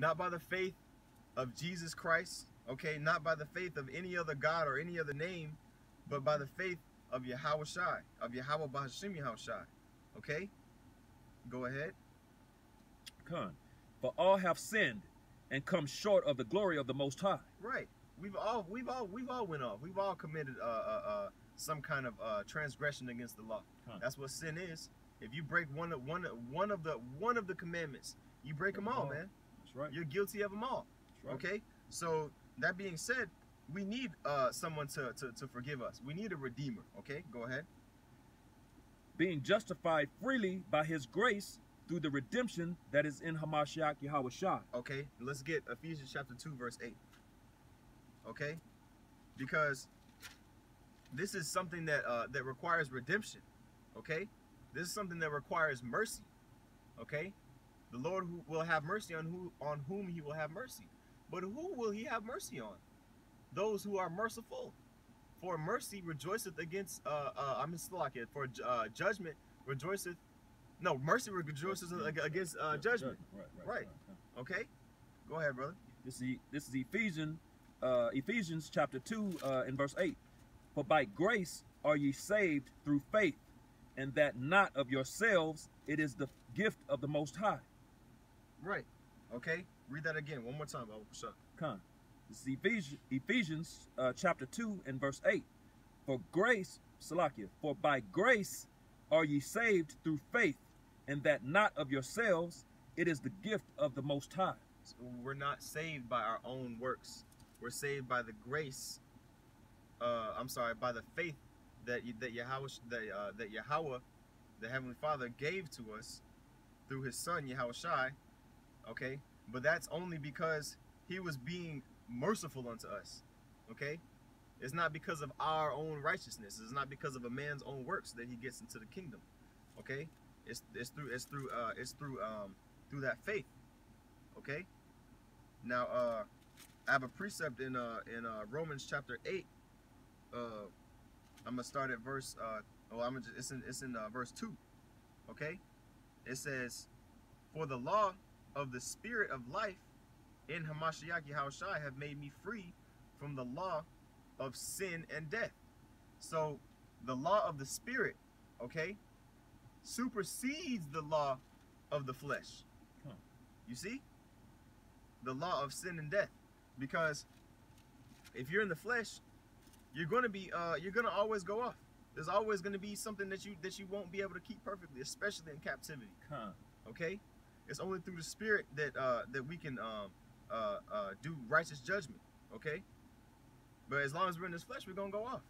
not by the faith of Jesus Christ, okay, not by the faith of any other God or any other name, but by the faith of Yahweh Shai, of Yahweh Bahashim Yahweh Shai. Okay? Go ahead. Con. For all have sinned and come short of the glory of the Most High. Right. We've all went off. We've all committed some kind of transgression against the law. Con. That's what sin is. If you break one of the commandments, you break them all, man. That's right. You're guilty of them all. That's right. Okay? So that being said, we need someone to forgive us. We need a redeemer. Okay? Go ahead. Being justified freely by his grace through the redemption that is in Hamashiach Yahweh Shai. Okay, let's get Ephesians chapter 2, verse 8. Okay? Because this is something that that requires redemption. Okay? This is something that requires mercy. Okay? The Lord who will have mercy on whom he will have mercy. But who will he have mercy on? Those who are merciful. For mercy rejoiceth against for judgment rejoiceth. No, mercy rejoices against judgment. Right. Okay. Go ahead, brother. This is Ephesians chapter 2 and verse 8. For by grace are ye saved through faith, and that not of yourselves, it is the gift of the Most High. Right. Okay. Read that again one more time. Con. This is Ephesians chapter 2 and verse 8. For grace, Salakia, for by grace are ye saved through faith, and that not of yourselves, it is the gift of the Most High. So we're not saved by our own works. We're saved by the grace. By the faith that Yahweh, the Heavenly Father, gave to us through His Son Yahweh Shai. Okay, but that's only because He was being merciful unto us. Okay, it's not because of our own righteousness. It's not because of a man's own works that he gets into the kingdom. Okay, it's through that faith. Okay, now I have a precept in Romans chapter 8. I'm gonna start at verse. It's in verse 2. Okay, it says, "For the law of the Spirit of life in Hamashiach Yahushua have made me free from the law of sin and death." So the law of the Spirit, okay, supersedes the law of the flesh. You see, the law of sin and death, because if you're in the flesh, you're going to always go off. There's always going to be something that you won't be able to keep perfectly, especially in captivity. Okay, it's only through the Spirit that we can do righteous judgment. Okay, but as long as we're in this flesh, we're gonna go off.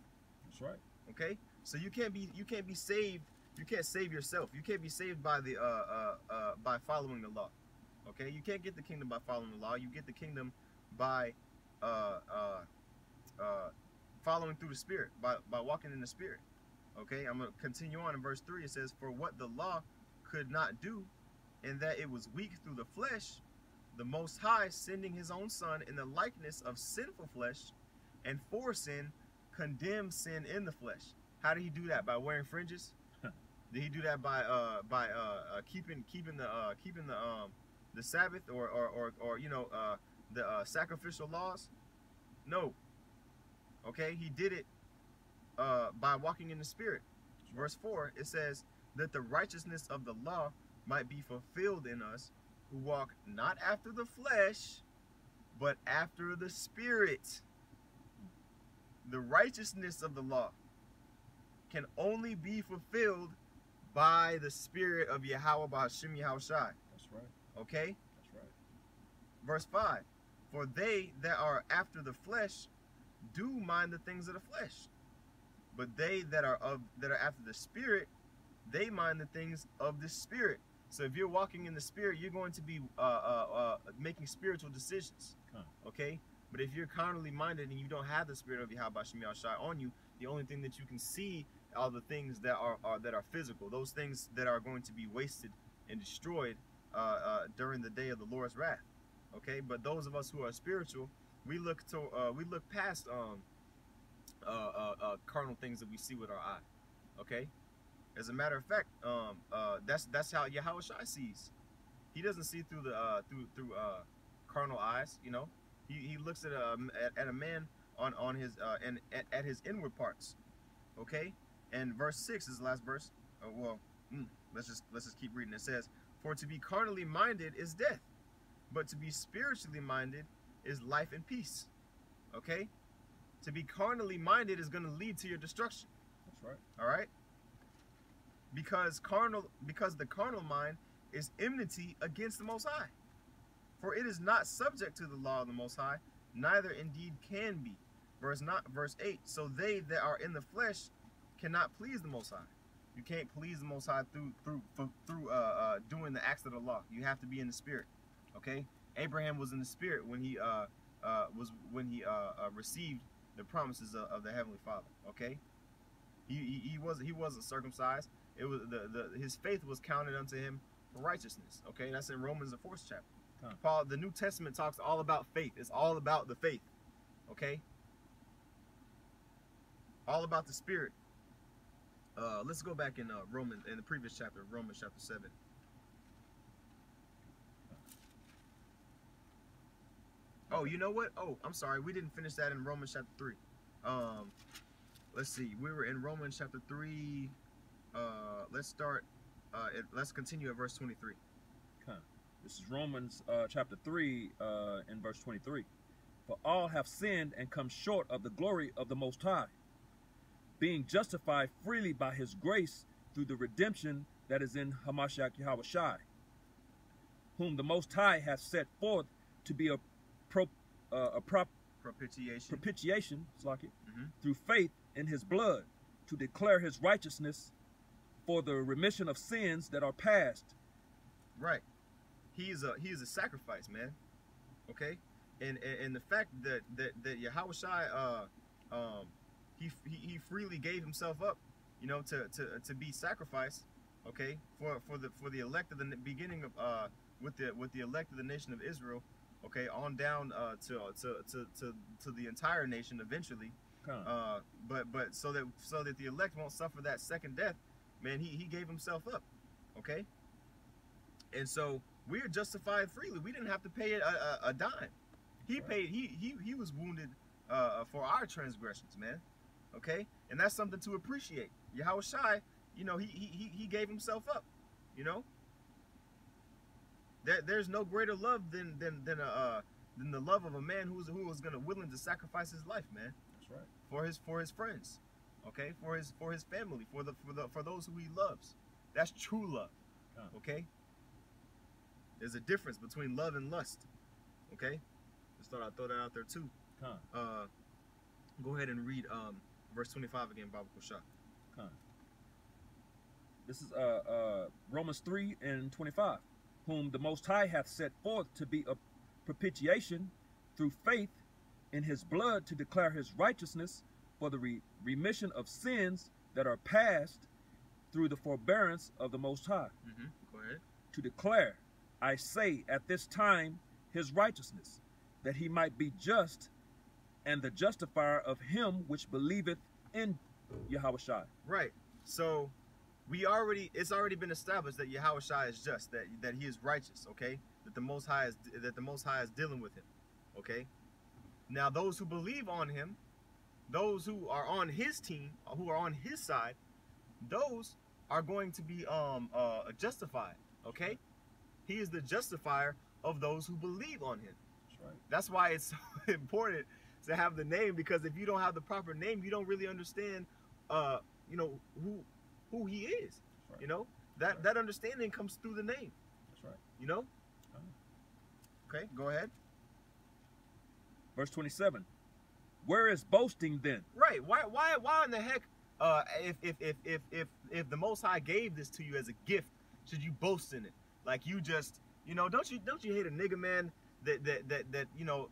That's right. Okay, so you can't be saved. You can't save yourself. You can't be saved by by following the law. Okay, you can't get the kingdom by following the law. You get the kingdom by following through the Spirit, by walking in the Spirit. Okay, I'm gonna continue on in verse 3. It says, "For what the law could not do, in that it was weak through the flesh, the Most High, sending His own Son in the likeness of sinful flesh, and for sin, condemned sin in the flesh." How did He do that? By wearing fringes? Did He do that by keeping the Sabbath or you know the sacrificial laws? No. Okay, He did it by walking in the Spirit. Verse 4, it says that the righteousness of the law might be fulfilled in us, who walk not after the flesh, but after the Spirit. The righteousness of the law can only be fulfilled by the Spirit of Yahweh Bahashim Yahweh Shai. That's right. Okay? That's right. Verse 5, "For they that are after the flesh do mind the things of the flesh, but they that are after the Spirit, they mind the things of the Spirit." So if you're walking in the Spirit, you're going to be making spiritual decisions. Okay? But if you're carnally minded and you don't have the Spirit of Yahweh Shai on you, the only thing that you can see are the things that are physical, those things that are going to be wasted and destroyed during the day of the Lord's wrath. Okay? But those of us who are spiritual, we look past carnal things that we see with our eye. Okay? As a matter of fact, that's how Yahweh Shai sees. He doesn't see through the carnal eyes. You know, he looks at a man on his and at his inward parts. Okay, and verse 6 is the last verse. Let's just keep reading. It says, "For to be carnally minded is death, but to be spiritually minded is life and peace." Okay, to be carnally minded is going to lead to your destruction. That's right. All right, because the carnal mind is enmity against the Most High. For it is not subject to the law of the Most High, neither indeed can be. Verse 8. So they that are in the flesh cannot please the Most High. You can't please the Most High through doing the acts of the law. You have to be in the Spirit. Okay. Abraham was in the Spirit when he received the promises of the Heavenly Father. Okay. He wasn't circumcised. It was his faith was counted unto him for righteousness. Okay, that's in Romans the 4th chapter. Paul, the New Testament talks all about faith. It's all about the faith. Okay, all about the Spirit. Let's go back in Romans, in the previous chapter, Romans chapter 7. Oh, you know what? Oh, I'm sorry, we didn't finish that in Romans chapter 3. Let's see, we were in Romans chapter 3. Let's continue at verse 23. Okay. This is Romans chapter 3 in verse 23. For all have sinned and come short of the glory of the Most High, being justified freely by his grace through the redemption that is in Hamashiach Yahushai, whom the Most High hath set forth to be a propitiation through faith in his blood, to declare his righteousness for the remission of sins that are past. Right. He is a sacrifice, man. Okay? And the fact that Yahushai he freely gave himself up, you know, to be sacrificed, okay, for the elect of the beginning of with the elect of the nation of Israel, okay, on down to the entire nation eventually. But so that the elect won't suffer that second death, man, he gave himself up. Okay? And so we are justified freely. We didn't have to pay a dime. He paid, he was wounded for our transgressions, man. Okay? And that's something to appreciate. Yahushai, you know, he gave himself up. You know? There's no greater love than the love of a man who was willing to sacrifice his life, man. That's right. For his friends, okay, for his family, for those who he loves. That's true love. Okay. There's a difference between love and lust. Okay. Just thought I'd throw that out there too. Go ahead and read verse 25 again, Baba Kusha. This is Romans 3 and 25. Whom the Most High hath set forth to be a propitiation through faith in his blood, to declare his righteousness for the remission of sins that are past through the forbearance of the Most High. Go ahead. To declare, I say, at this time his righteousness, that he might be just and the justifier of him which believeth in Yahushai. Right. So it's already been established that Yahushai is just, that he is righteous, okay? That the Most High is dealing with him. Okay? Now those who believe on him, those who are on his team, who are on his side, those are going to be justified. Okay? He is the justifier of those who believe on him. That's right. That's why it's so important to have the name, because if you don't have the proper name, you don't really understand you know, who he is. Right. You know? That understanding comes through the name. That's right. You know? Okay, go ahead. Verse 27. Where is boasting then? Right. Why in the heck if the Most High gave this to you as a gift, should you boast in it? Like, you just, you know, don't you hate a nigga, man, that you know,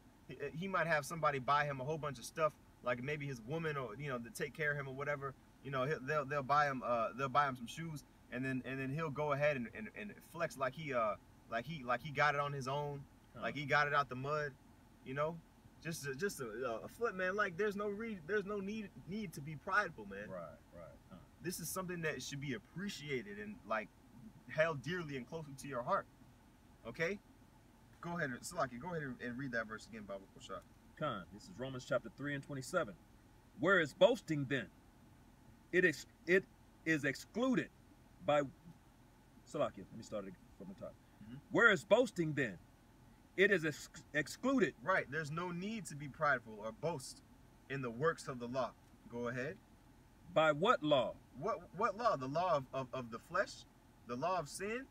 he might have somebody buy him a whole bunch of stuff, like maybe his woman, or, you know, to take care of him or whatever. You know, they'll buy him some shoes, and then he'll go ahead and flex like he got it on his own, like he got it out the mud, you know, just a flip, man. Like, there's no need to be prideful, man. Right. This is something that should be appreciated and like held dearly and closely to your heart. Okay. Go ahead, Salaki, go ahead and read that verse again, Bible Shot. Khan, this is Romans chapter 3 and 27. Where is boasting then? It is excluded by Salakia. Let me start it from the top. Where is boasting then? It is excluded. Right. There's no need to be prideful or boast in the works of the law. Go ahead. By what law? What law? The law of the flesh? The law of sin?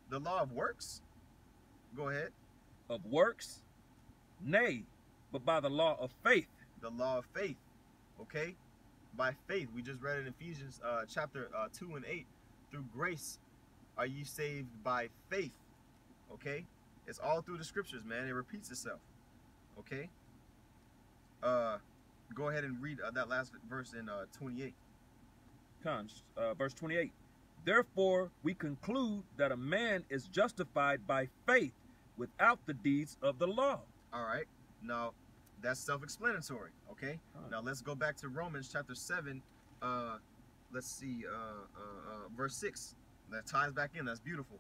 The law of works? Go ahead. Of works? Nay, but by the law of faith. The law of faith. Okay? By faith. We just read in Ephesians chapter 2 and 8. Through grace are ye saved by faith. Okay? It's all through the scriptures, man. It repeats itself. Okay? Go ahead and read that last verse in 28. Verse 28. Therefore we conclude that a man is justified by faith without the deeds of the law. All right. Now, that's self-explanatory. Okay? Now, let's go back to Romans chapter 7. Let's see. Verse 6. That ties back in. That's beautiful.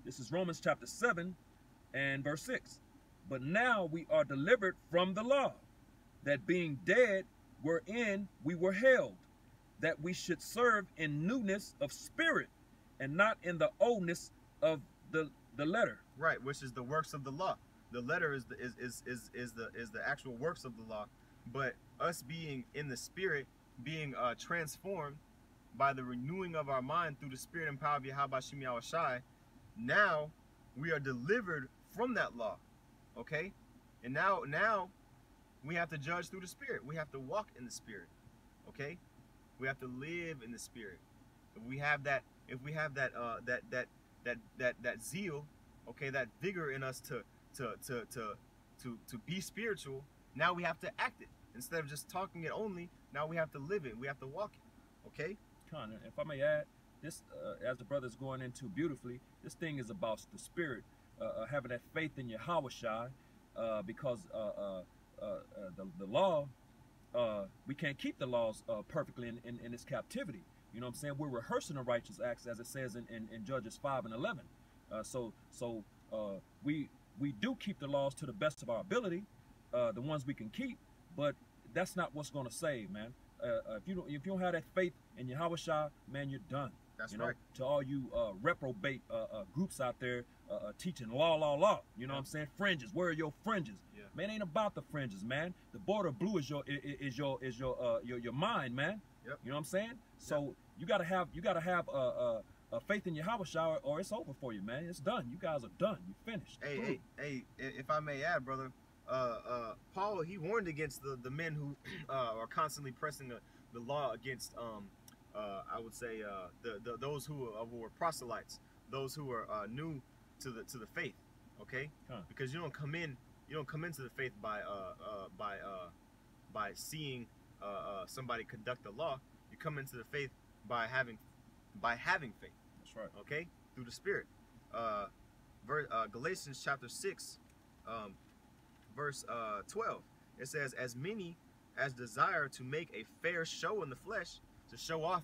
This is Romans chapter 7 and verse 6. But now we are delivered from the law, that being dead wherein we were held, that we should serve in newness of spirit and not in the oldness of the letter. Right, which is the works of the law. The letter is the actual works of the law, but us being in the spirit, being transformed by the renewing of our mind through the spirit and power of Yahweh Shem Yahushai, now we are delivered from that law. Okay? And now we have to judge through the spirit. We have to walk in the spirit. Okay? We have to live in the spirit. If we have that zeal, okay, that vigor in us to be spiritual, now we have to act it. Instead of just talking it only, now we have to live it. We have to walk it. Okay? Connor, if I may add, this, as the brother's going into beautifully, this thing is about the spirit, having that faith in Yahushua, because the law, we can't keep the laws perfectly in this captivity. You know what I'm saying? We're rehearsing the righteous acts, as it says in Judges 5 and 11. So we do keep the laws to the best of our ability, the ones we can keep, but that's not what's going to save, man. If you don't have that faith in Yahushua, man, you're done. That's you know, right. To all you reprobate groups out there teaching law. You know what I'm saying? Fringes. Where are your fringes? Yeah. Man, ain't about the fringes, man. The border blue is your mind, man. Yep. You know what I'm saying? So you gotta have a faith in Yahushua, or it's over for you, man. It's done. You guys are done. You finished. Hey, if I may add, brother, Paul, he warned against the men who are constantly pressing the law against I would say those who were proselytes, those who are new to the faith. Okay, because you don't come into the faith by seeing somebody conduct the law. You come into the faith by having faith. That's right. Okay, through the Spirit. Galatians chapter 6, verse 12. It says, "As many as desire to make a fair show in the flesh, to show off